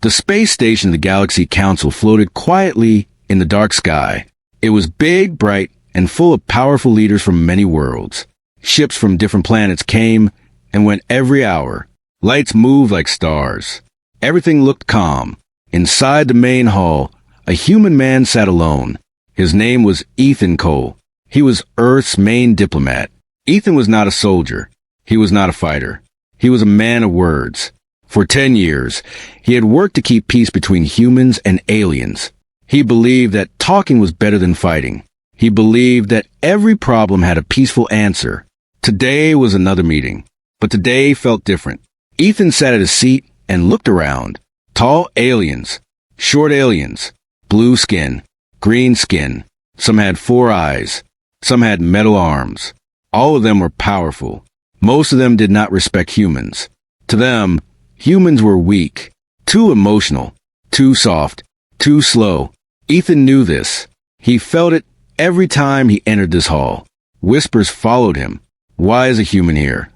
The space station of the Galaxy Council floated quietly in the dark sky. It was big, bright, and full of powerful leaders from many worlds. Ships from different planets came and went every hour. Lights moved like stars. Everything looked calm. Inside the main hall, a human man sat alone. His name was Ethan Cole. He was Earth's main diplomat. Ethan was not a soldier. He was not a fighter. He was a man of words. For 10 years, he had worked to keep peace between humans and aliens. He believed that talking was better than fighting. He believed that every problem had a peaceful answer. Today was another meeting, but today felt different. Ethan sat at his seat and looked around. Tall aliens, short aliens, blue skin, green skin. Some had 4 eyes. Some had metal arms. All of them were powerful. Most of them did not respect humans. To them, humans were weak, too emotional, too soft, too slow. Ethan knew this. He felt it every time he entered this hall. Whispers followed him. Why is a human here?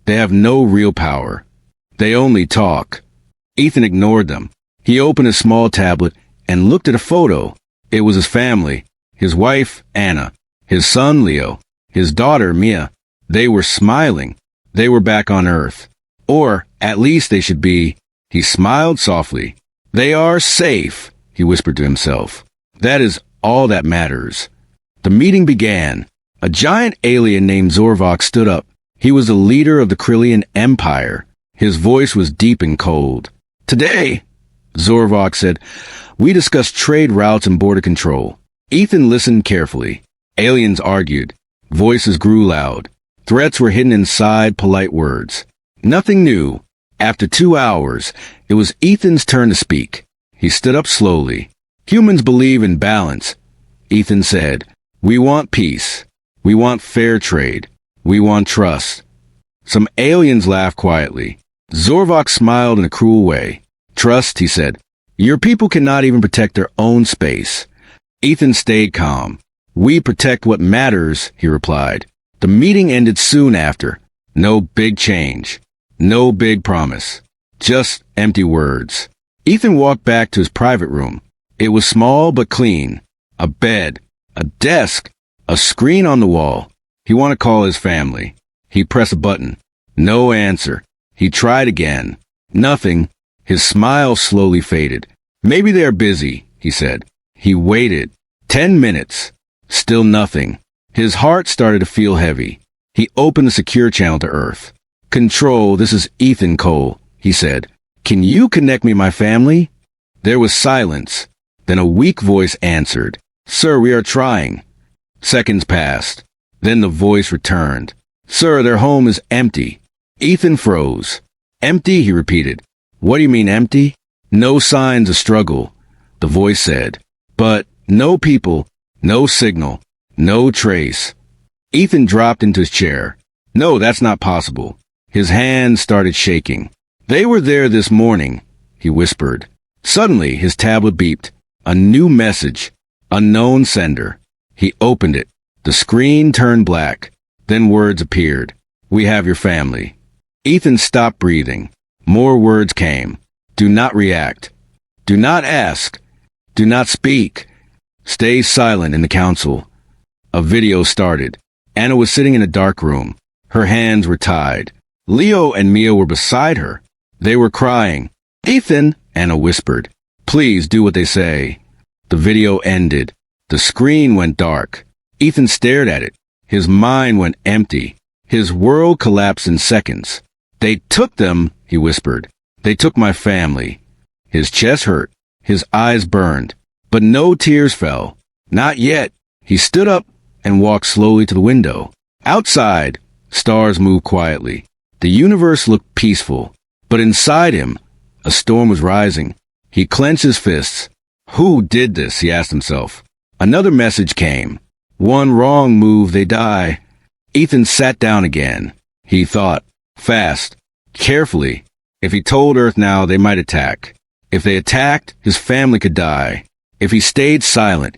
They have no real power. They only talk. Ethan ignored them. He opened a small tablet and looked at a photo. It was his family, his wife, Anna, his son, Leo, his daughter, Mia. They were smiling. They were back on Earth. Or, at least they should be. He smiled softly. They are safe, he whispered to himself. That is all that matters. The meeting began. A giant alien named Zorvok stood up. He was the leader of the Krillian Empire. His voice was deep and cold. Today, Zorvok said, we discussed trade routes and border control. Ethan listened carefully. Aliens argued. Voices grew loud. Threats were hidden inside polite words. Nothing new. After 2 hours, it was Ethan's turn to speak. He stood up slowly. Humans believe in balance. Ethan said, we want peace. We want fair trade. We want trust. Some aliens laughed quietly. Zorvok smiled in a cruel way. Trust, he said. Your people cannot even protect their own space. Ethan stayed calm. We protect what matters, he replied. The meeting ended soon after. No big change. No big promise. Just empty words. Ethan walked back to his private room. It was small but clean. A bed, a desk, a screen on the wall. He wanted to call his family. He pressed a button. No answer. He tried again. Nothing. His smile slowly faded. Maybe they are busy, he said. He waited. 10 minutes. Still nothing. His heart started to feel heavy. He opened the secure channel to Earth. Control, this is Ethan Cole, he said. Can you connect me to my family? There was silence. Then a weak voice answered. Sir, we are trying. Seconds passed. Then the voice returned. Sir, their home is empty. Ethan froze. Empty, he repeated. What do you mean empty? No signs of struggle, the voice said. But no people, no signal, no trace. Ethan dropped into his chair. No, that's not possible. His hands started shaking. They were there this morning, he whispered. Suddenly, his tablet beeped. A new message. Unknown sender. He opened it. The screen turned black. Then words appeared. We have your family. Ethan stopped breathing. More words came. Do not react. Do not ask. Do not speak. Stay silent in the council. A video started. Anna was sitting in a dark room. Her hands were tied. Leo and Mia were beside her. They were crying. Ethan, Anna whispered. Please do what they say. The video ended. The screen went dark. Ethan stared at it. His mind went empty. His world collapsed in seconds. They took them, he whispered. They took my family. His chest hurt. His eyes burned. But no tears fell. Not yet. He stood up and walked slowly to the window. Outside, stars moved quietly. The universe looked peaceful. But inside him, a storm was rising. He clenched his fists. Who did this? He asked himself. Another message came. One wrong move, they die. Ethan sat down again. He thought, fast, carefully. If he told Earth now, they might attack. If they attacked, his family could die. If he stayed silent,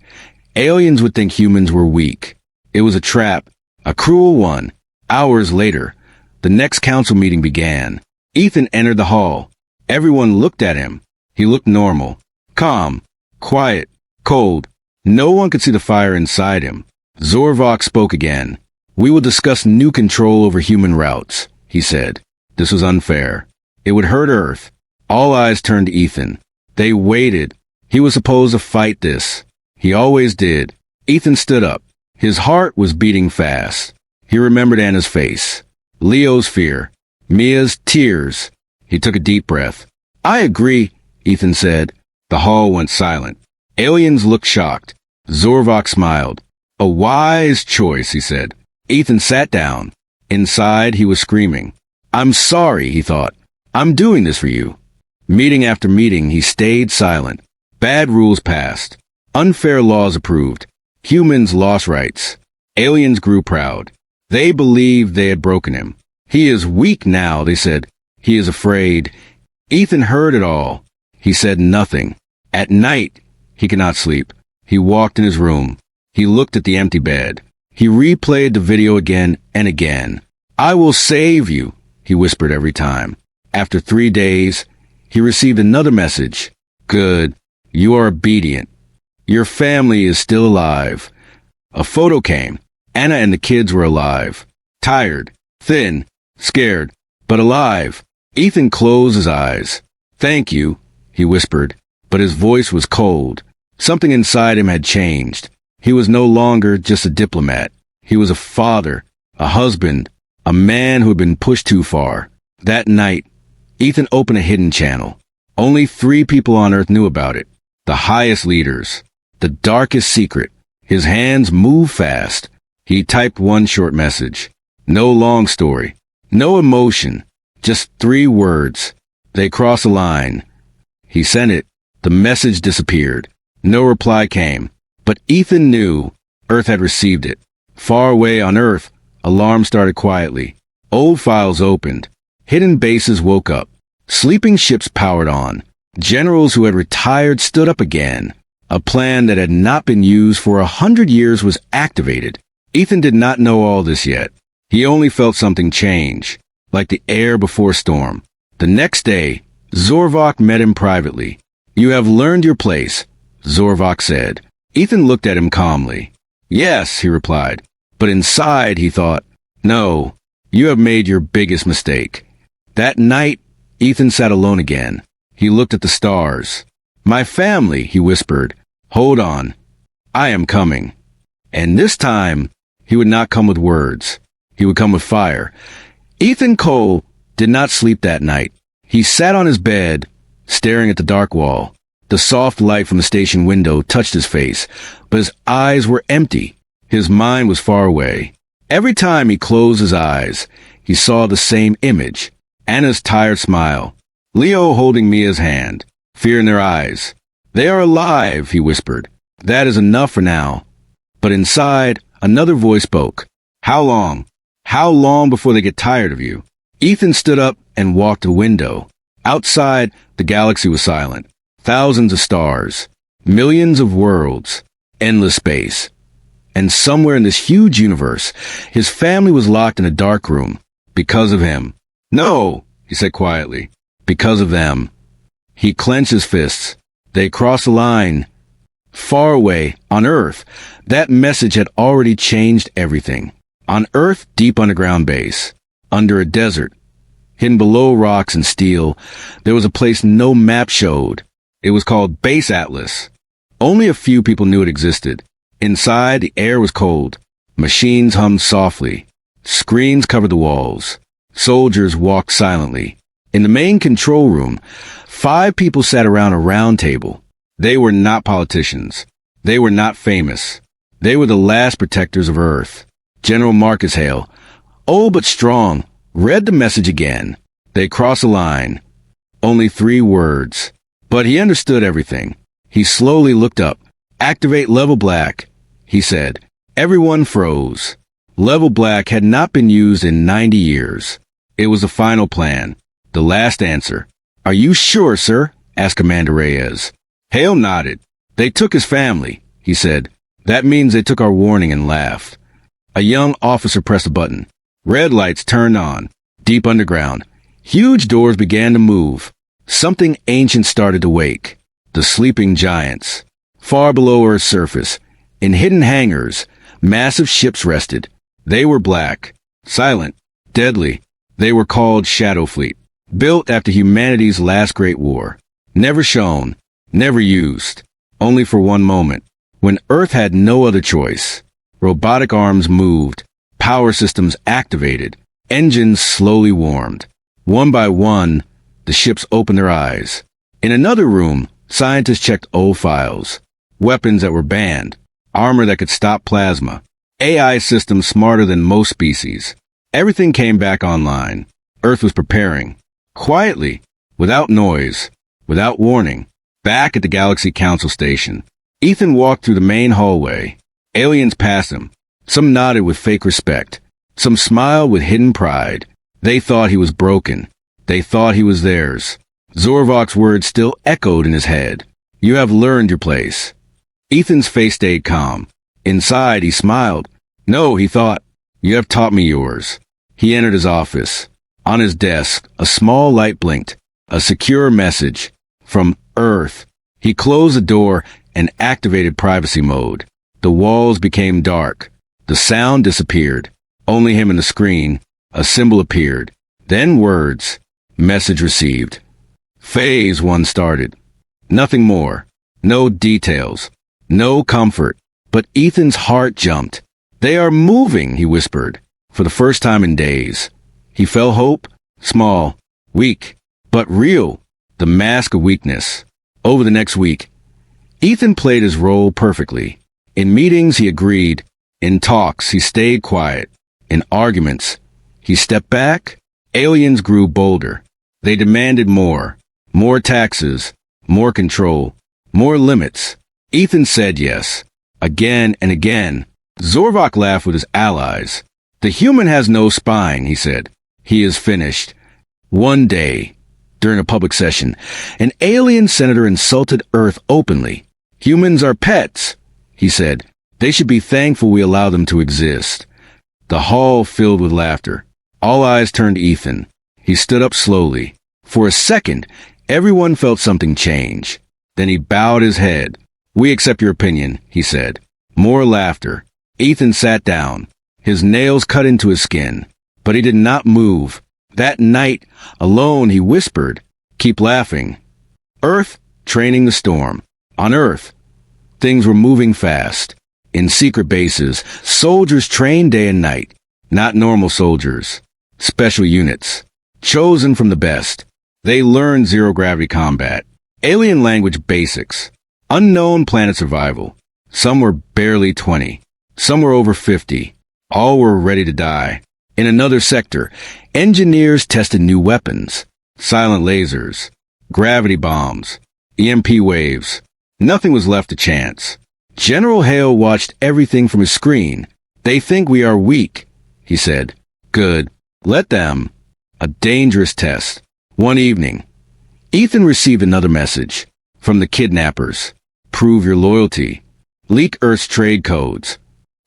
aliens would think humans were weak. It was a trap, a cruel one. Hours later, the next council meeting began. Ethan entered the hall. Everyone looked at him. He looked normal. Calm. Quiet. Cold. No one could see the fire inside him. Zorvok spoke again. "We will discuss new control over human routes," he said. This was unfair. It would hurt Earth. All eyes turned to Ethan. They waited. He was supposed to fight this. He always did. Ethan stood up. His heart was beating fast. He remembered Anna's face. Leo's fear. Mia's tears. He took a deep breath. "I agree," Ethan said. The hall went silent. Aliens looked shocked. Zorvok smiled. "A wise choice," he said. Ethan sat down. Inside, he was screaming. "I'm sorry," he thought. "I'm doing this for you." Meeting after meeting, he stayed silent. Bad rules passed. Unfair laws approved. Humans lost rights. Aliens grew proud. They believed they had broken him. "He is weak now," they said. "He is afraid." Ethan heard it all. He said nothing. At night, he could not sleep. He walked in his room. He looked at the empty bed. He replayed the video again and again. "I will save you," he whispered every time. After 3 days, he received another message. "Good. You are obedient. Your family is still alive." A photo came. Anna and the kids were alive. Tired, thin, scared, but alive. Ethan closed his eyes. "Thank you," he whispered, but his voice was cold. Something inside him had changed. He was no longer just a diplomat. He was a father, a husband, a man who had been pushed too far. That night, Ethan opened a hidden channel. Only 3 people on Earth knew about it. The highest leaders. The darkest secret. His hands moved fast. He typed one short message. No long story. No emotion. Just 3 words. They crossed a line. He sent it. The message disappeared. No reply came. But Ethan knew Earth had received it. Far away on Earth, alarms started quietly. Old files opened. Hidden bases woke up. Sleeping ships powered on. Generals who had retired stood up again. A plan that had not been used for 100 years was activated. Ethan did not know all this yet. He only felt something change, like the air before a storm. The next day, Zorvok met him privately. "You have learned your place," Zorvok said. Ethan looked at him calmly. "Yes," he replied. But inside, he thought, "No, you have made your biggest mistake." That night, Ethan sat alone again. He looked at the stars. "My family," he whispered. "Hold on. I am coming." And this time, he would not come with words. He would come with fire. Ethan Cole did not sleep that night. He sat on his bed, staring at the dark wall. The soft light from the station window touched his face, but his eyes were empty. His mind was far away. Every time he closed his eyes, he saw the same image. Anna's tired smile. Leo holding Mia's hand. Fear in their eyes. "They are alive," he whispered. "That is enough for now." But inside, another voice spoke. "How long? How long before they get tired of you?" Ethan stood up and walked to the window. Outside, the galaxy was silent. Thousands of stars. Millions of worlds. Endless space. And somewhere in this huge universe, his family was locked in a dark room. Because of him. "No," he said quietly. "Because of them." He clenched his fists. They crossed the line. Far away, on Earth, that message had already changed everything. On Earth, deep underground base. Under a desert. Hidden below rocks and steel, there was a place no map showed. It was called Base Atlas. Only a few people knew it existed. Inside, the air was cold. Machines hummed softly. Screens covered the walls. Soldiers walked silently. In the main control room, 5 people sat around a round table. They were not politicians. They were not famous. They were the last protectors of Earth. General Marcus Hale, old but strong, read the message again. They crossed a line. Only 3 words. But he understood everything. He slowly looked up. "Activate level black," he said. Everyone froze. Level black had not been used in 90 years. It was the final plan. The last answer. "Are you sure, sir?" asked Commander Reyes. Hale nodded. "They took his family," he said. "That means they took our warning," and laughed. A young officer pressed a button. Red lights turned on. Deep underground. Huge doors began to move. something ancient started to wake. The sleeping giants. Far below Earth's surface, in hidden hangars, massive ships rested. They were black, silent, deadly. They were called Shadow Fleet, built after humanity's last great war. Never shown, never used, only for one moment, when Earth had no other choice. Robotic arms moved, power systems activated, engines slowly warmed. One by one, the ships opened their eyes. In another room, scientists checked old files, weapons that were banned, armor that could stop plasma, AI systems smarter than most species. Everything came back online. Earth was preparing. Quietly, without noise, without warning. Back at the Galaxy Council station, Ethan walked through the main hallway. Aliens passed him. Some nodded with fake respect. Some smiled with hidden pride. They thought he was broken. They thought he was theirs. Zorvok's words still echoed in his head. You have learned your place. Ethan's face stayed calm. Inside, he smiled. No, he thought, you have taught me yours. He entered his office. On his desk, a small light blinked. A secure message. From Earth. He closed the door and activated privacy mode. The walls became dark. The sound disappeared. Only him and the screen. A symbol appeared. Then words. Message received. Phase 1 started. Nothing more. No details. No comfort. But Ethan's heart jumped. They are moving, he whispered. For the first time in days. He felt hope. Small. Weak. But real. The mask of weakness. Over the next week, Ethan played his role perfectly. In meetings, he agreed. In talks, he stayed quiet. In arguments, he stepped back. Aliens grew bolder. They demanded more. More taxes. More control. More limits. Ethan said yes. Again and again. Zorvok laughed with his allies. The human has no spine, he said. He is finished. One day, during a public session, an alien senator insulted Earth openly. Humans are pets, he said. They should be thankful we allow them to exist. The hall filled with laughter. All eyes turned to Ethan. He stood up slowly. For a second, everyone felt something change. Then he bowed his head. We accept your opinion, he said. More laughter. Ethan sat down. His nails cut into his skin. But he did not move. That night, alone, he whispered, keep laughing. Earth, training the storm. On Earth, things were moving fast. In secret bases, soldiers trained day and night. Not normal soldiers. Special units. Chosen from the best. They learned zero-gravity combat. Alien language basics. Unknown planet survival. Some were barely 20. Some were over 50. All were ready to die. In another sector, engineers tested new weapons. Silent lasers. Gravity bombs. EMP waves. Nothing was left to chance. General Hale watched everything from his screen. They think we are weak, he said. Good. Let them. A dangerous test. One evening, Ethan received another message. From the kidnappers. Prove your loyalty. Leak Earth's trade codes.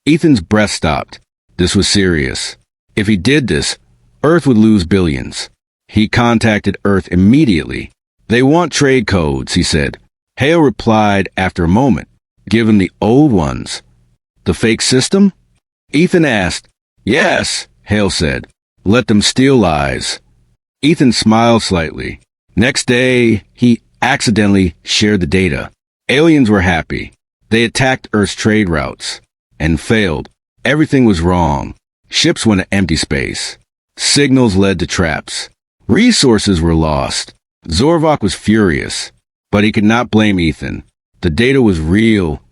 Ethan's breath stopped. This was serious. If he did this, Earth would lose billions. He contacted Earth immediately. They want trade codes, he said. Hale replied after a moment. Give him the old ones. The fake system? Ethan asked. Yes, Hale said. Let them steal lies. Ethan smiled slightly. Next day, he accidentally shared the data. Aliens were happy. They attacked Earth's trade routes. And failed. Everything was wrong. Ships went to empty space. Signals led to traps. Resources were lost. Zorvok was furious. But he could not blame Ethan. The data was real.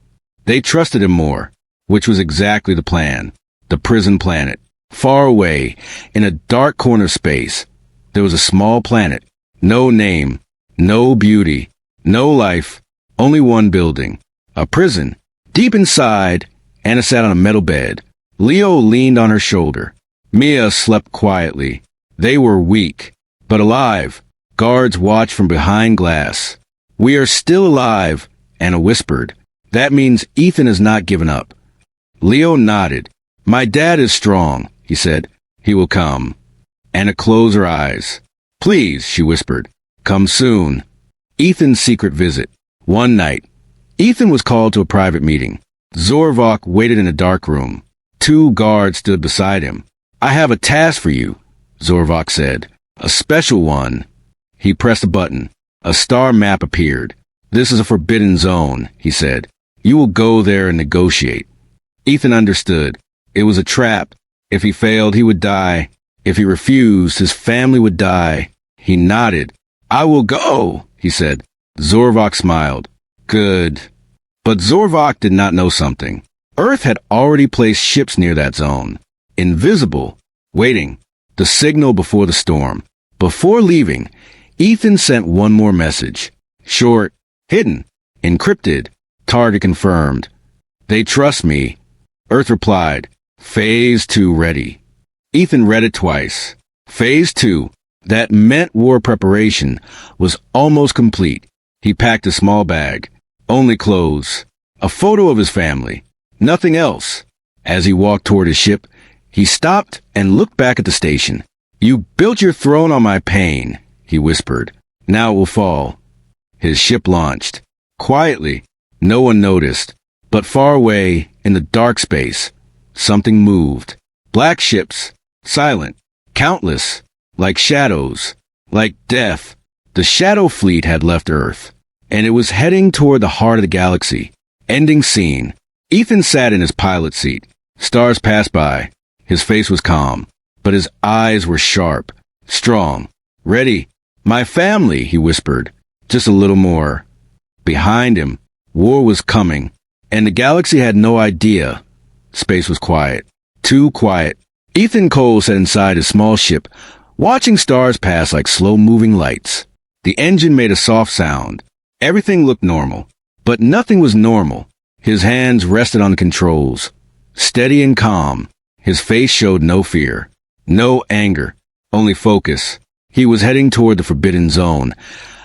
They trusted him more, which was exactly the plan. The prison planet. Far away, in a dark corner of space, there was a small planet. No name, no beauty, no life, only one building. A prison. Deep inside, Anna sat on a metal bed. Leo leaned on her shoulder. Mia slept quietly. They were weak, but alive. Guards watched from behind glass. We are still alive, Anna whispered. That means Ethan has not given up. Leo nodded. My dad is strong, he said. He will come. Anna closed her eyes. Please, she whispered. Come soon. Ethan's secret visit. One night, Ethan was called to a private meeting. Zorvok waited in a dark room. 2 guards stood beside him. I have a task for you, Zorvok said. A special one. He pressed a button. A star map appeared. This is a forbidden zone, he said. You will go there and negotiate. Ethan understood. It was a trap. If he failed, he would die. If he refused, his family would die. He nodded. I will go, he said. Zorvok smiled. Good. But Zorvok did not know something. Earth had already placed ships near that zone. Invisible. Waiting. The signal before the storm. Before leaving, Ethan sent one more message. Short. Hidden. Encrypted. Target confirmed. They trust me. Earth replied. Phase 2 ready. Ethan read it twice. Phase 2. That meant war preparation was almost complete. He packed a small bag. Only clothes. A photo of his family. Nothing else. As he walked toward his ship, he stopped and looked back at the station. You built your throne on my pain, he whispered. Now it will fall. His ship launched. Quietly. No one noticed. But far away, in the dark space, something moved. Black ships. Silent. Countless. Like shadows. Like death. The Shadow Fleet had left Earth, and it was heading toward the heart of the galaxy. Ending scene. Ethan sat in his pilot seat. Stars passed by. His face was calm, but his eyes were sharp, strong. Ready. My family, he whispered. Just a little more. Behind him, war was coming, and the galaxy had no idea. Space was quiet. Too quiet. Ethan Cole sat inside his small ship, watching stars pass like slow-moving lights. The engine made a soft sound. Everything looked normal, but nothing was normal. His hands rested on the controls. Steady and calm. His face showed no fear. No anger. Only focus. He was heading toward the Forbidden Zone,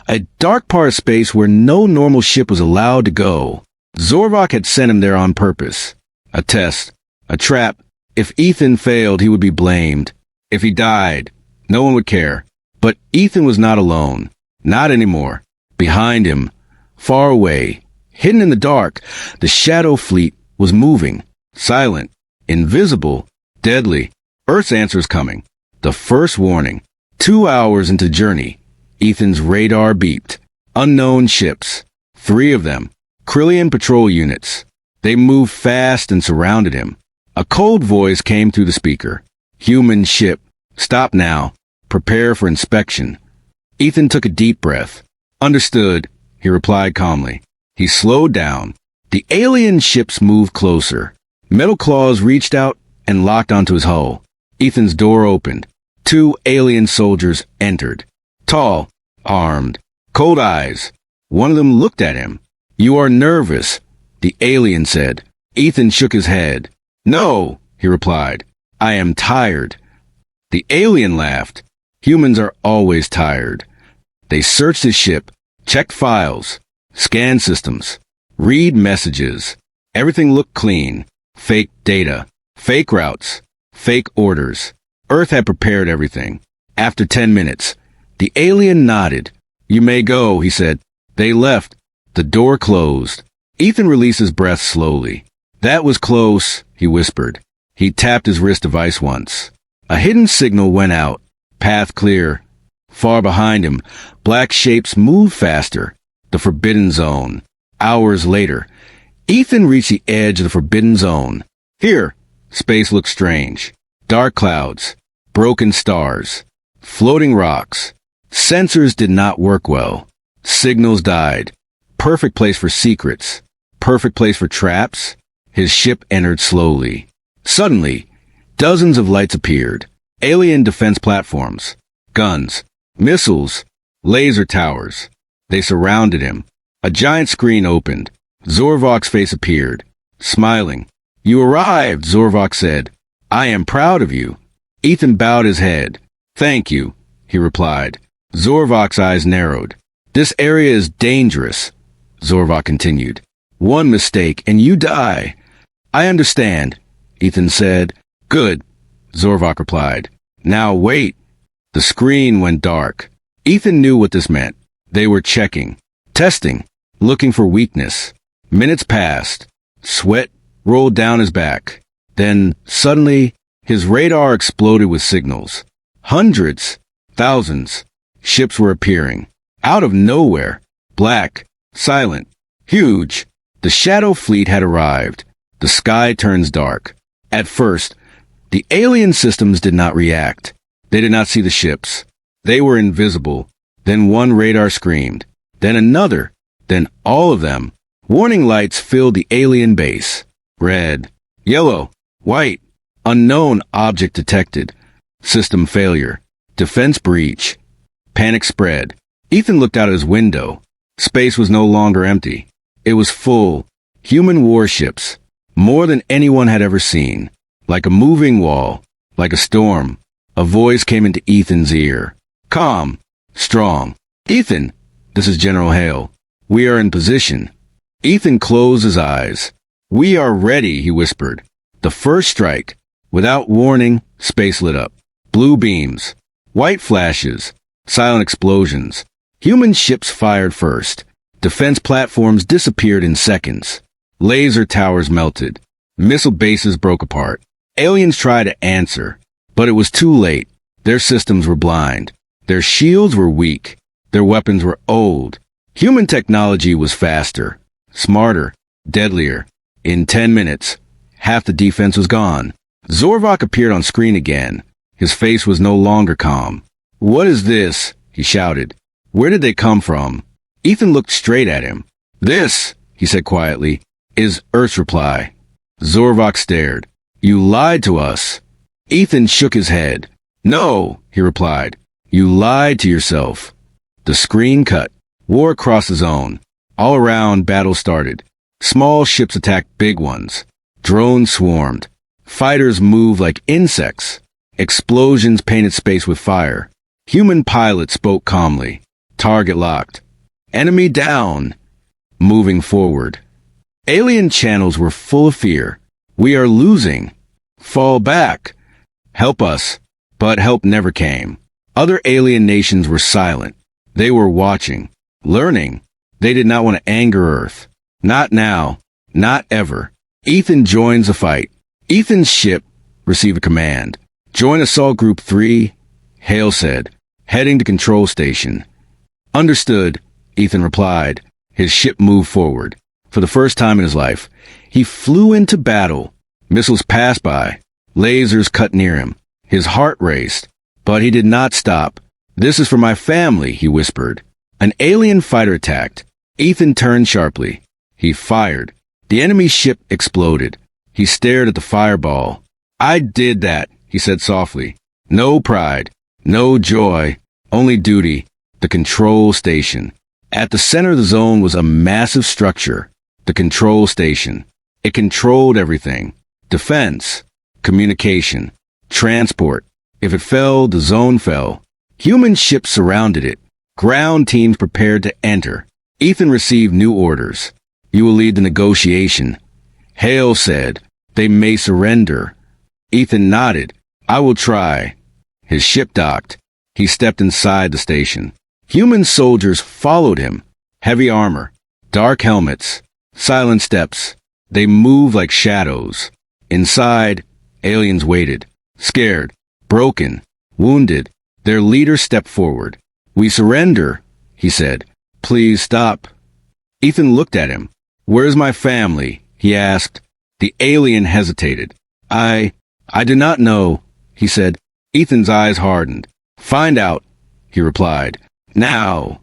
a dark part of space where no normal ship was allowed to go. Zorvok had sent him there on purpose. A test. A trap. If Ethan failed, he would be blamed. If he died, no one would care. But Ethan was not alone. Not anymore. Behind him, far away, hidden in the dark, the Shadow Fleet was moving. Silent. Invisible. Deadly. Earth's answer is coming. The first warning. 2 hours into journey. Ethan's radar beeped. Unknown ships. 3 of them. Krillian patrol units. They moved fast and surrounded him. A cold voice came through the speaker. Human ship. Stop now. Prepare for inspection. Ethan took a deep breath. Understood, he replied calmly. He slowed down. The alien ships moved closer. Metal claws reached out and locked onto his hull. Ethan's door opened. 2 alien soldiers entered. Tall, armed, cold eyes. One of them looked at him. You are nervous, the alien said. Ethan shook his head. No, he replied. I am tired. The alien laughed. Humans are always tired. They searched his ship, checked files, scanned systems, read messages. Everything looked clean. Fake data, fake routes, fake orders. Earth had prepared everything. After 10 minutes, the alien nodded. You may go, he said. They left. The door closed. Ethan released his breath slowly. That was close, he whispered. He tapped his wrist device once. A hidden signal went out. Path clear. Far behind him, black shapes moved faster. The Forbidden Zone. Hours later, Ethan reached the edge of the Forbidden Zone. Here, space looked strange. Dark clouds, broken stars, floating rocks. Sensors did not work well. Signals died. Perfect place for secrets. Perfect place for traps. His ship entered slowly. Suddenly, dozens of lights appeared. Alien defense platforms, guns, missiles, laser towers. They surrounded him. A giant screen opened. Zorvok's face appeared, smiling. You arrived, Zorvok said. I am proud of you. Ethan bowed his head. Thank you, he replied. Zorvok's eyes narrowed. This area is dangerous, Zorvok continued. One mistake and you die. I understand, Ethan said. Good, Zorvok replied. Now wait. The screen went dark. Ethan knew what this meant. They were checking, testing, looking for weakness. Minutes passed. Sweat rolled down his back. Then, suddenly, his radar exploded with signals. Hundreds, thousands, ships were appearing. Out of nowhere. Black, silent, huge. The Shadow Fleet had arrived. The sky turns dark. At first, the alien systems did not react. They did not see the ships. They were invisible. Then one radar screamed. Then another. Then all of them. Warning lights filled the alien base. Red, yellow, white. Unknown object detected. System failure. Defense breach. Panic spread. Ethan looked out his window. Space was no longer empty. It was full. Human warships. More than anyone had ever seen. Like a moving wall. Like a storm. A voice came into Ethan's ear. Calm. Strong. Ethan, this is General Hale. We are in position. Ethan closed his eyes. We are ready, he whispered. The first strike. Without warning, space lit up. Blue beams. White flashes. Silent explosions. Human ships fired first. Defense platforms disappeared in seconds. Laser towers melted. Missile bases broke apart. Aliens tried to answer, but it was too late. Their systems were blind. Their shields were weak. Their weapons were old. Human technology was faster, smarter, deadlier. In 10 minutes, half the defense was gone. Zorvok appeared on screen again. His face was no longer calm. What is this? He shouted. Where did they come from? Ethan looked straight at him. This, he said quietly, is Earth's reply. Zorvok stared. You lied to us. Ethan shook his head. No, he replied. You lied to yourself. The screen cut. War across the zone. All around, battle started. Small ships attacked big ones. Drones swarmed. Fighters moved like insects. Explosions painted space with fire. Human pilots spoke calmly. Target locked. Enemy down. Moving forward. Alien channels were full of fear. We are losing. Fall back. Help us. But help never came. Other alien nations were silent. They were watching. Learning. They did not want to anger Earth. Not now. Not ever. Ethan joins the fight. Ethan's ship received a command. Join Assault Group 3, Hale said, heading to control station. Understood, Ethan replied. His ship moved forward. For the first time in his life, he flew into battle. Missiles passed by. Lasers cut near him. His heart raced, but he did not stop. This is for my family, he whispered. An alien fighter attacked. Ethan turned sharply. He fired. The enemy ship exploded. He stared at the fireball. I did that, he said softly. No pride, no joy, only duty. The control station. At the center of the zone was a massive structure. The control station. It controlled everything. Defense, communication, transport. If it fell, the zone fell. Human ships surrounded it. Ground teams prepared to enter. Ethan received new orders. You will lead the negotiation. Hale said, they may surrender. Ethan nodded. I will try. His ship docked. He stepped inside the station. Human soldiers followed him. Heavy armor, dark helmets, silent steps. They moved like shadows. Inside, aliens waited. Scared, broken, wounded. Their leader stepped forward. We surrender, he said. Please stop. Ethan looked at him. Where's my family? He asked. The alien hesitated. I do not know, he said. Ethan's eyes hardened. Find out, he replied. Now.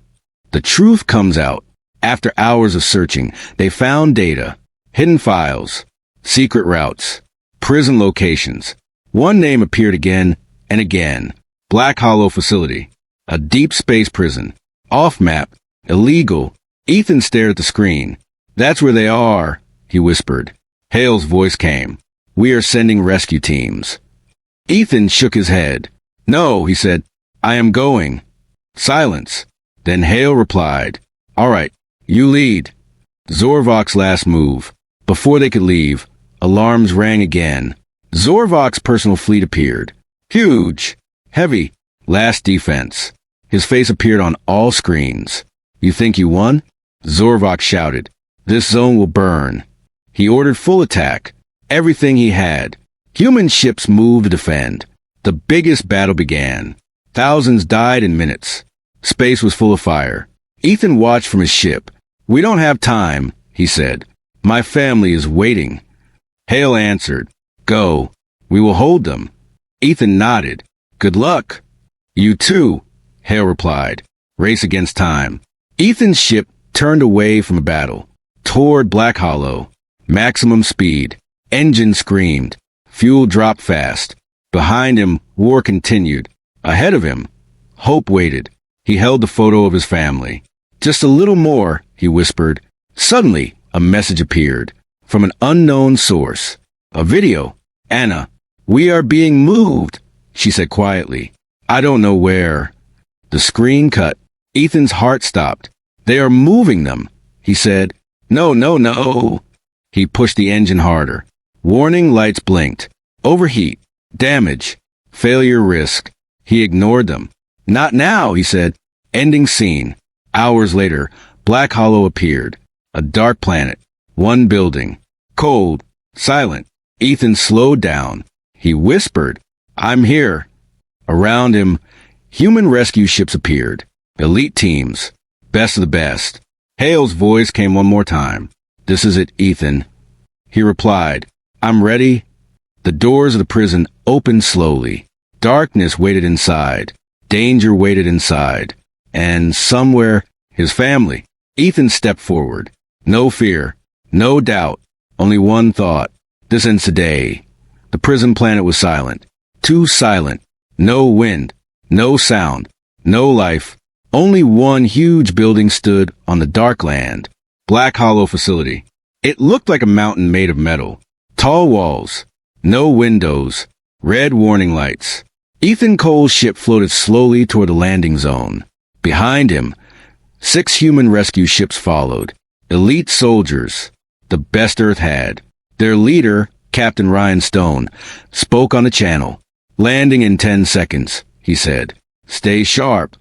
The truth comes out. After hours of searching, they found data, hidden files, secret routes, prison locations. One name appeared again and again. Black Hollow Facility. A deep space prison. Off-map. Illegal. Ethan stared at the screen. That's where they are, he whispered. Hale's voice came. We are sending rescue teams. Ethan shook his head. No, he said. I am going. Silence. Then Hale replied. All right, you lead. Zorvok's last move. Before they could leave, alarms rang again. Zorvok's personal fleet appeared. Huge. Heavy. Last defense. His face appeared on all screens. You think you won? Zorvok shouted. This zone will burn. He ordered full attack. Everything he had. Human ships moved to defend. The biggest battle began. Thousands died in minutes. Space was full of fire. Ethan watched from his ship. We don't have time, he said. My family is waiting. Hale answered. Go. We will hold them. Ethan nodded. Good luck. You too, Hale replied. Race against time. Ethan's ship turned away from a battle. Toward Black Hollow. Maximum speed. Engine screamed. Fuel dropped fast. Behind him, war continued. Ahead of him, hope waited. He held the photo of his family. Just a little more, he whispered. Suddenly, a message appeared. From an unknown source. A video. Anna, we are being moved, she said quietly. I don't know where. The screen cut. Ethan's heart stopped. They are moving them, he said. No, no, no. He pushed the engine harder. Warning lights blinked. Overheat. Damage. Failure risk. He ignored them. Not now, he said. Ending scene. Hours later, Black Hollow appeared. A dark planet. One building. Cold. Silent. Ethan slowed down. He whispered, I'm here. Around him, human rescue ships appeared. Elite teams. Best of the best. Hale's voice came one more time. This is it, Ethan. He replied, I'm ready. The doors of the prison opened slowly. Darkness waited inside. Danger waited inside. And somewhere, his family. Ethan stepped forward. No fear. No doubt. Only one thought. This ends today. The prison planet was silent. Too silent. No wind. No sound. No life. Only one huge building stood on the dark land. Black Hollow facility. It looked like a mountain made of metal. Tall walls. No windows. Red warning lights. Ethan Cole's ship floated slowly toward the landing zone. Behind him, 6 human rescue ships followed. Elite soldiers. The best Earth had. Their leader, Captain Ryan Stone, spoke on the channel. Landing in 10 seconds, he said. Stay sharp.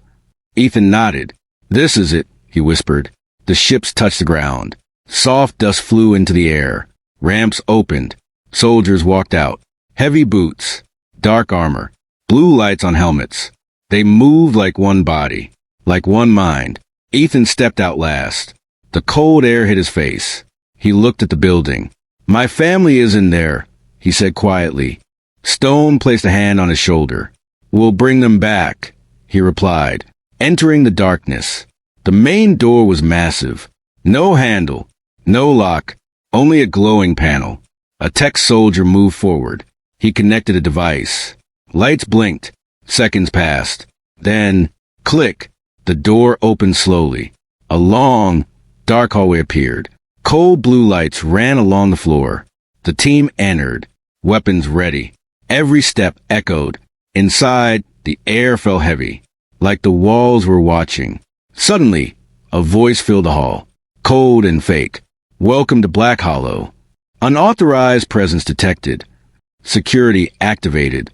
Ethan nodded. This is it, he whispered. The ships touched the ground. Soft dust flew into the air. Ramps opened. Soldiers walked out. Heavy boots. Dark armor. Blue lights on helmets. They moved like one body. Like one mind. Ethan stepped out last. The cold air hit his face. He looked at the building. My family is in there, he said quietly. Stone placed a hand on his shoulder. We'll bring them back, he replied, entering the darkness. The main door was massive. No handle, no lock, only a glowing panel. A tech soldier moved forward. He connected a device. Lights blinked. Seconds passed. Then, click, the door opened slowly. A long, dark hallway appeared. Cold blue lights ran along the floor. The team entered, weapons ready. Every step echoed. Inside, the air felt heavy, like the walls were watching. Suddenly, a voice filled the hall, cold and fake. Welcome to Black Hollow. Unauthorized presence detected. Security activated.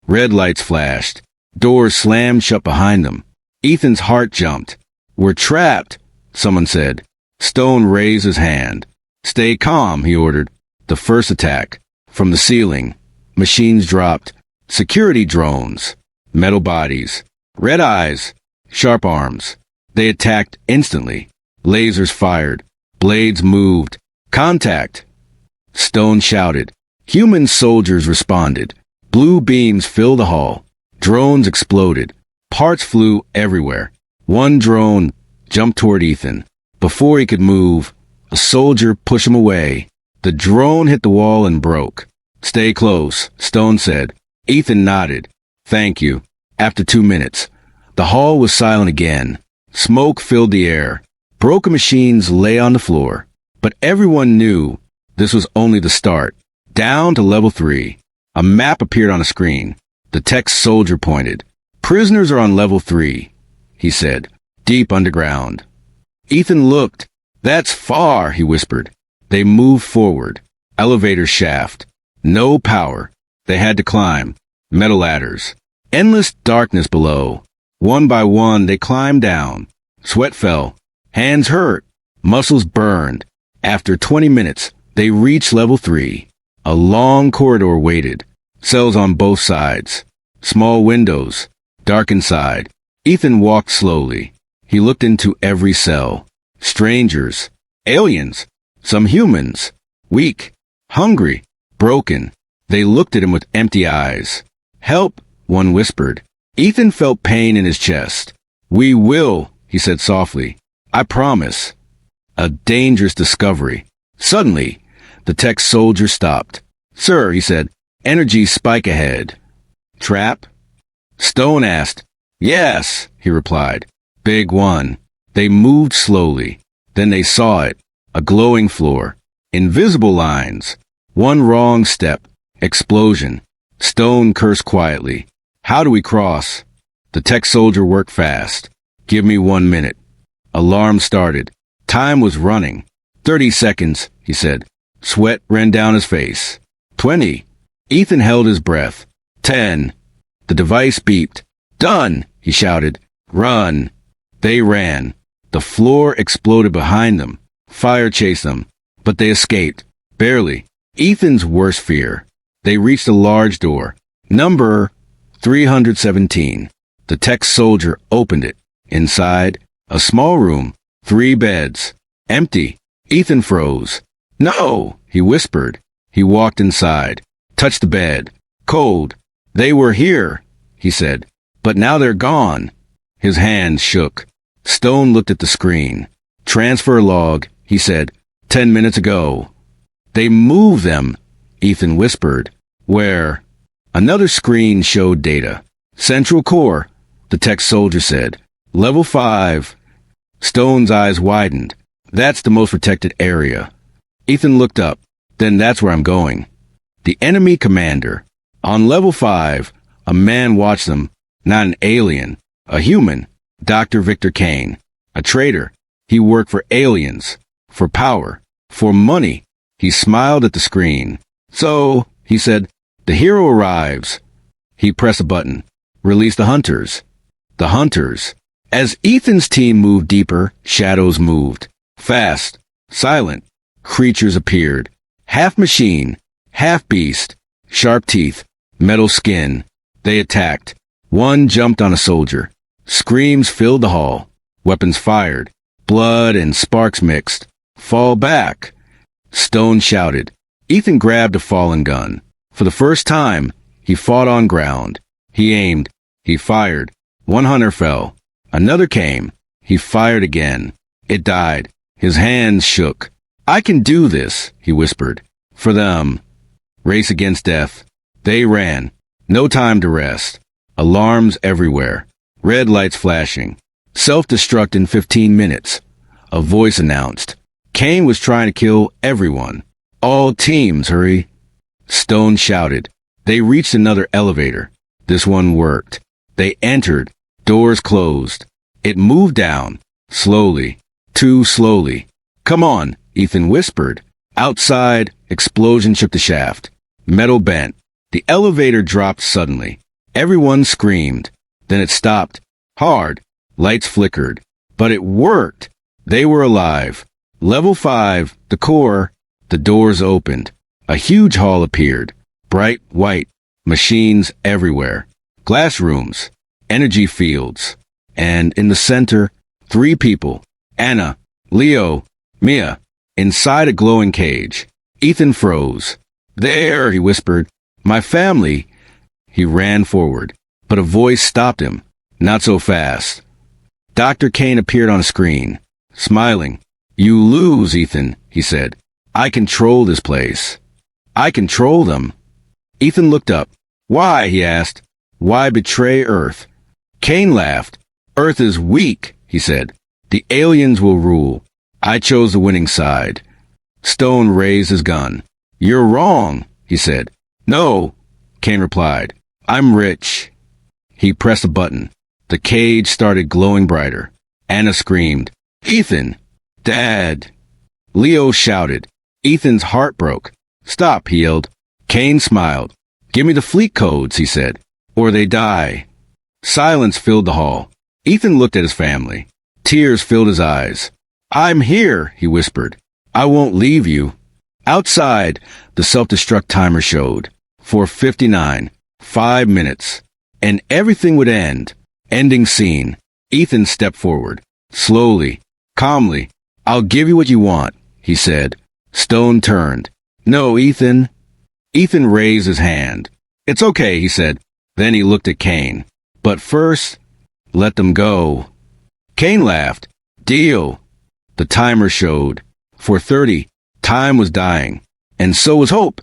Red lights flashed. Doors slammed shut behind them. Ethan's heart jumped. We're trapped, someone said. Stone raised his hand. Stay calm, he ordered. The first attack. From the ceiling. Machines dropped. Security drones. Metal bodies. Red eyes. Sharp arms. They attacked instantly. Lasers fired. Blades moved. Contact. Stone shouted. Human soldiers responded. Blue beams filled the hall. Drones exploded. Parts flew everywhere. One drone jumped toward Ethan. Before he could move, a soldier pushed him away. The drone hit the wall and broke. Stay close, Stone said. Ethan nodded. Thank you. After 2 minutes, the hall was silent again. Smoke filled the air. Broken machines lay on the floor. But everyone knew this was only the start. Down to level 3. A map appeared on a screen. The tech soldier pointed. Prisoners are on level 3, he said. Deep underground. Ethan looked. That's far, he whispered. They moved forward. Elevator shaft. No power. They had to climb. Metal ladders. Endless darkness below. One by one, they climbed down. Sweat fell. Hands hurt. Muscles burned. After 20 minutes, they reached level 3. A long corridor waited. Cells on both sides. Small windows. Dark inside. Ethan walked slowly. He looked into every cell. Strangers. Aliens. Some humans. Weak. Hungry. Broken. They looked at him with empty eyes. "Help," one whispered. Ethan felt pain in his chest. "We will," he said softly. "I promise." A dangerous discovery. Suddenly, the tech soldier stopped. "Sir," he said, "energy spike ahead." "Trap?" Stone asked. "Yes," he replied. "Big one." They moved slowly. Then they saw it. A glowing floor. Invisible lines. One wrong step. Explosion. Stone cursed quietly. "How do we cross?" The tech soldier worked fast. "Give me 1 minute." Alarm started. Time was running. 30 seconds, he said. Sweat ran down his face. 20. Ethan held his breath. 10. The device beeped. "Done," he shouted. "Run." They ran. The floor exploded behind them. Fire chased them. But they escaped. Barely. Ethan's worst fear. They reached a large door. Number 317. The tech soldier opened it. Inside, a small room. 3 beds. Empty. Ethan froze. "No," he whispered. He walked inside. Touched the bed. Cold. "They were here," he said. "But now they're gone." His hands shook. Stone looked at the screen. "Transfer log," he said. 10 minutes ago. "They moved them," Ethan whispered. "Where?" Another screen showed data. "Central core," the tech soldier said. "Level 5. Stone's eyes widened. "That's the most protected area." Ethan looked up. "Then that's where I'm going." The enemy commander. On level 5, a man watched them. Not an alien. A human. Dr. Victor Kane. A traitor. He worked for aliens. For power. For money. He smiled at the screen. "So," he said, "the hero arrives." He pressed a button. "Release the hunters." The hunters. As Ethan's team moved deeper, shadows moved. Fast. Silent. Creatures appeared. Half machine. Half beast. Sharp teeth. Metal skin. They attacked. One jumped on a soldier. Screams filled the hall. Weapons fired. Blood and sparks mixed. "Fall back." Stone shouted. Ethan grabbed a fallen gun. For the first time, he fought on ground. He aimed. He fired. One hunter fell. Another came. He fired again. It died. His hands shook. "I can do this," he whispered. "For them." Race against death. They ran. No time to rest. Alarms everywhere. Red lights flashing. Self-destruct in 15 minutes. A voice announced. Kane was trying to kill everyone. "All teams, hurry." Stone shouted. They reached another elevator. This one worked. They entered. Doors closed. It moved down. Slowly. Too slowly. "Come on," Ethan whispered. Outside, explosion shook the shaft. Metal bent. The elevator dropped suddenly. Everyone screamed. Then it stopped. Hard. Lights flickered. But it worked. They were alive. Level 5, the core. The doors opened. A huge hall appeared. Bright white. Machines everywhere. Glass rooms. Energy fields. And in the center, 3 people. Anna, Leo, Mia. Inside a glowing cage. Ethan froze. "There," he whispered. "My family." He ran forward. But a voice stopped him. "Not so fast." Dr. Kane appeared on a screen. Smiling. "You lose, Ethan," he said. "I control this place." "I control them." Ethan looked up. "Why?" he asked. "Why betray Earth?" Kane laughed. "Earth is weak," he said. "The aliens will rule. I chose the winning side." Stone raised his gun. "You're wrong," he said. "No," Kane replied. "I'm rich." He pressed a button. The cage started glowing brighter. Anna screamed, "Ethan! Dad!" Leo shouted. Ethan's heart broke. "Stop," he yelled. Kane smiled. "Give me the fleet codes," he said, "or they die." Silence filled the hall. Ethan looked at his family. Tears filled his eyes. "I'm here," he whispered. "I won't leave you." Outside, the self-destruct timer showed. 4:59, 5 minutes. And everything would end. Ending scene. Ethan stepped forward. Slowly, calmly. "I'll give you what you want," he said. Stone turned. "No, Ethan." Ethan raised his hand. "It's okay," he said. Then he looked at Kane. "But first, let them go." Kane laughed. "Deal." The timer showed. 4:30. Time was dying. And so was hope.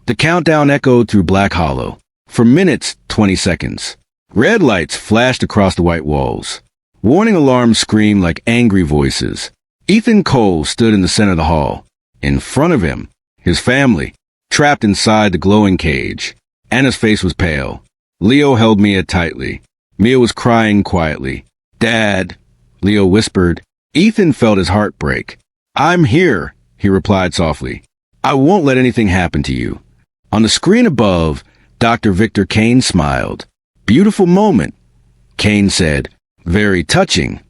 The countdown echoed through Black Hollow. For minutes, 20 seconds. Red lights flashed across the white walls. Warning alarms screamed like angry voices. Ethan Cole stood in the center of the hall. In front of him, his family, trapped inside the glowing cage. Anna's face was pale. Leo held Mia tightly. Mia was crying quietly. "Dad," Leo whispered. Ethan felt his heart break. "I'm here," he replied softly. "I won't let anything happen to you." On the screen above, Dr. Victor Kane smiled. "Beautiful moment," Kane said. "Very touching.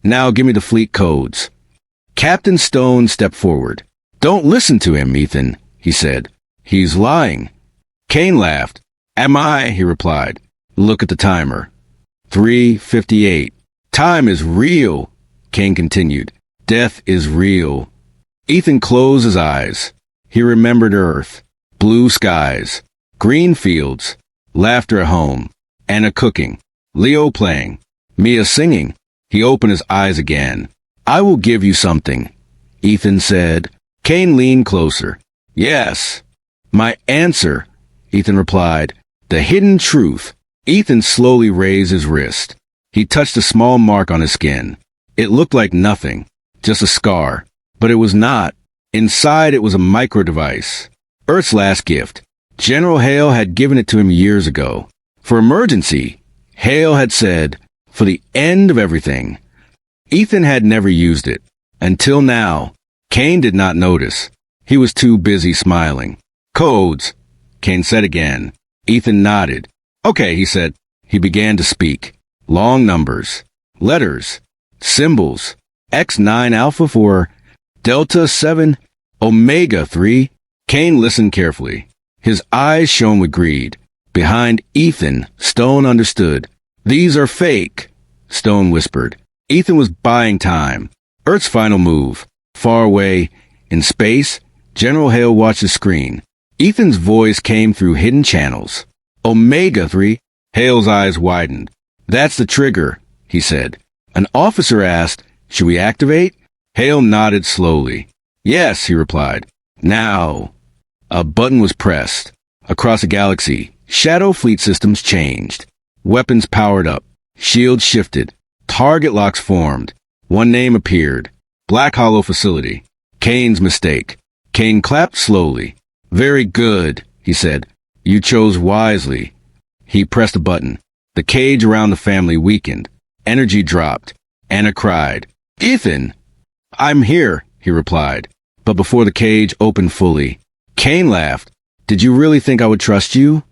Now give me the fleet codes." Captain Stone stepped forward. "Don't listen to him, Ethan," he said. "He's lying." Kane laughed. "Am I?" he replied. "Look at the timer. 3:58. Time is real," Kane continued. "Death is real." Ethan closed his eyes. He remembered Earth, blue skies, green fields, laughter at home, Anna cooking, Leo playing, Mia singing. He opened his eyes again. "I will give you something," Ethan said. Kane leaned closer. "Yes." "My answer," Ethan replied. "The hidden truth." Ethan slowly raised his wrist. He touched a small mark on his skin. It looked like nothing, just a scar. But it was not. Inside it was a micro-device. Earth's last gift. General Hale had given it to him years ago. For emergency, Hale had said, for the end of everything. Ethan had never used it. Until now. Kane did not notice. He was too busy smiling. "Codes," Kane said again. Ethan nodded. "Okay," he said. He began to speak. Long numbers. Letters. Symbols. X9 Alpha 4. Delta 7. Omega 3. Kane listened carefully. His eyes shone with greed. Behind Ethan, Stone understood. "These are fake," Stone whispered. Ethan was buying time. Earth's final move. Far away, in space, General Hale watched the screen. Ethan's voice came through hidden channels. "Omega 3. Hale's eyes widened. "That's the trigger," he said. An officer asked, "Should we activate?" Hale nodded slowly. "Yes," he replied. "Now." A button was pressed. Across the galaxy, shadow fleet systems changed. Weapons powered up. Shields shifted. Target locks formed. One name appeared. Black Hollow Facility. Kane's mistake. Kane clapped slowly. "Very good," he said. "You chose wisely." He pressed a button. The cage around the family weakened. Energy dropped. Anna cried. "Ethan!" "I'm here," he replied. But before the cage opened fully, Kane laughed. "Did you really think I would trust you?"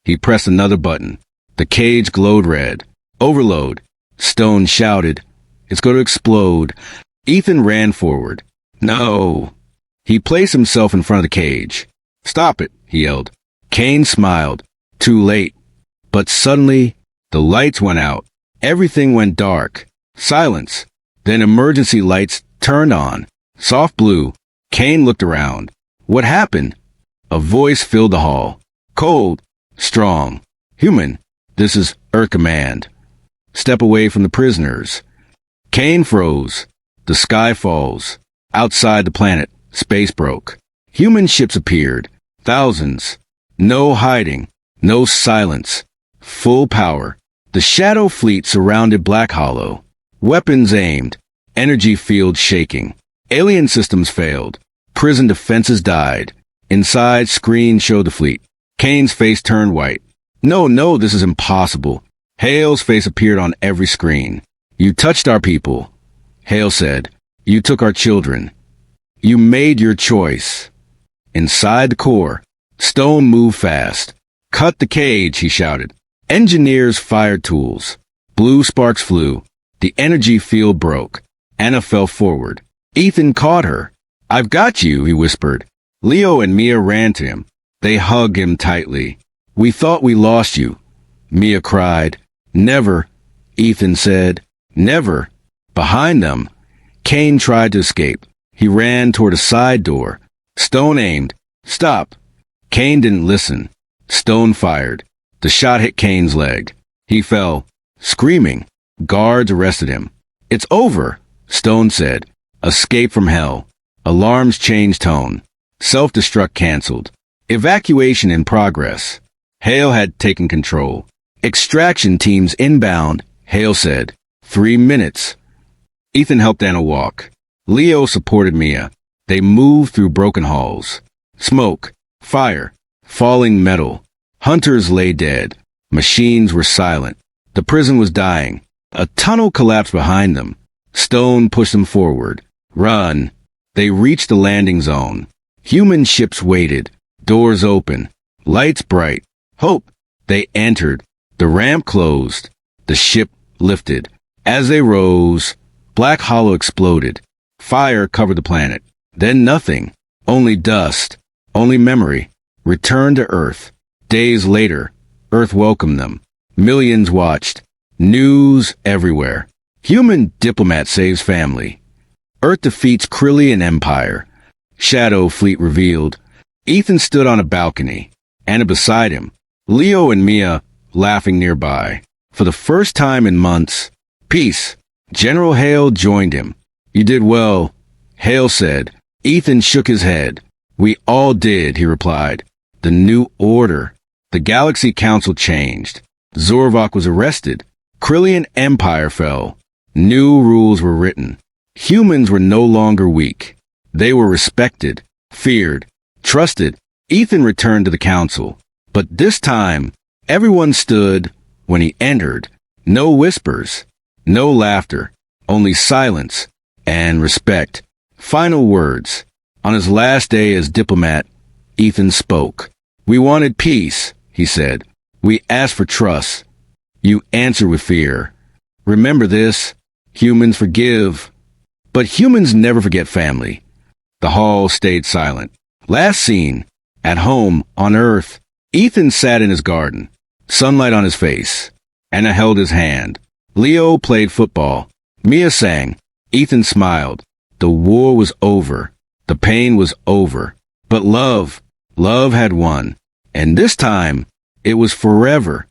He pressed another button. The cage glowed red. "Overload." Stone shouted. "It's going to explode." Ethan ran forward. "No." He placed himself in front of the cage. "Stop it," he yelled. Kane smiled. Too late. But suddenly, the lights went out. Everything went dark. Silence. Then emergency lights turned on. Soft blue. Kane looked around. What happened? A voice filled the hall. "Cold. Strong. Human. This is Earth Command. Step away from the prisoners." Kane froze. The sky falls. Outside the planet, space broke. Human ships appeared. Thousands. No hiding. No silence. Full power. The shadow fleet surrounded Black Hollow. Weapons aimed. Energy fields shaking. Alien systems failed. Prison defenses died. Inside, screens showed the fleet. Kane's face turned white. No, this is impossible." Hale's face appeared on every screen. "You touched our people," Hale said. "You took our children. You made your choice." Inside the core, Stone moved fast. "Cut the cage," he shouted. Engineers fired tools. Blue sparks flew. The energy field broke. Anna fell forward. Ethan caught her. "I've got you," he whispered. Leo and Mia ran to him. They hugged him tightly. "We thought we lost you," Mia cried. "Never," Ethan said. "Never." Behind them, Kane tried to escape. He ran toward a side door. Stone aimed. "Stop." Kane didn't listen. Stone fired. The shot hit Kane's leg. He fell, screaming. Guards arrested him. "It's over," Stone said. Escape from hell. Alarms changed tone. Self-destruct canceled. Evacuation in progress. Hale had taken control. "Extraction teams inbound," Hale said. 3 minutes. Ethan helped Anna walk. Leo supported Mia. They moved through broken halls. Smoke, fire, falling metal. Hunters lay dead. Machines were silent. The prison was dying. A tunnel collapsed behind them. Stone pushed them forward. "Run." They reached the landing zone. Human ships waited. Doors open. Lights bright. Hope. They entered. The ramp closed. The ship lifted. As they rose, Black Hollow exploded. Fire covered the planet. Then nothing. Only dust. Only memory. Returned to Earth. Days later, Earth welcomed them. Millions watched. News everywhere. Human diplomat saves family. Earth defeats Krillian Empire. Shadow Fleet revealed. Ethan stood on a balcony. Anna beside him. Leo and Mia laughing nearby. For the first time in months. Peace. General Hale joined him. "You did well," Hale said. Ethan shook his head. "We all did," he replied. The new order. The Galaxy Council changed. Zorvok was arrested. Krillian Empire fell. New rules were written. Humans were no longer weak. They were respected, feared, trusted. Ethan returned to the council. But this time, everyone stood when he entered. No whispers, no laughter, only silence and respect. Final words. On his last day as diplomat, Ethan spoke. "We wanted peace," he said. "We asked for trust. You answer with fear. Remember this, humans forgive. But humans never forget family." The hall stayed silent. Last scene, at home, on Earth, Ethan sat in his garden, sunlight on his face. Anna held his hand. Leo played football. Mia sang. Ethan smiled. The war was over. The pain was over. But love had won. And this time, it was forever.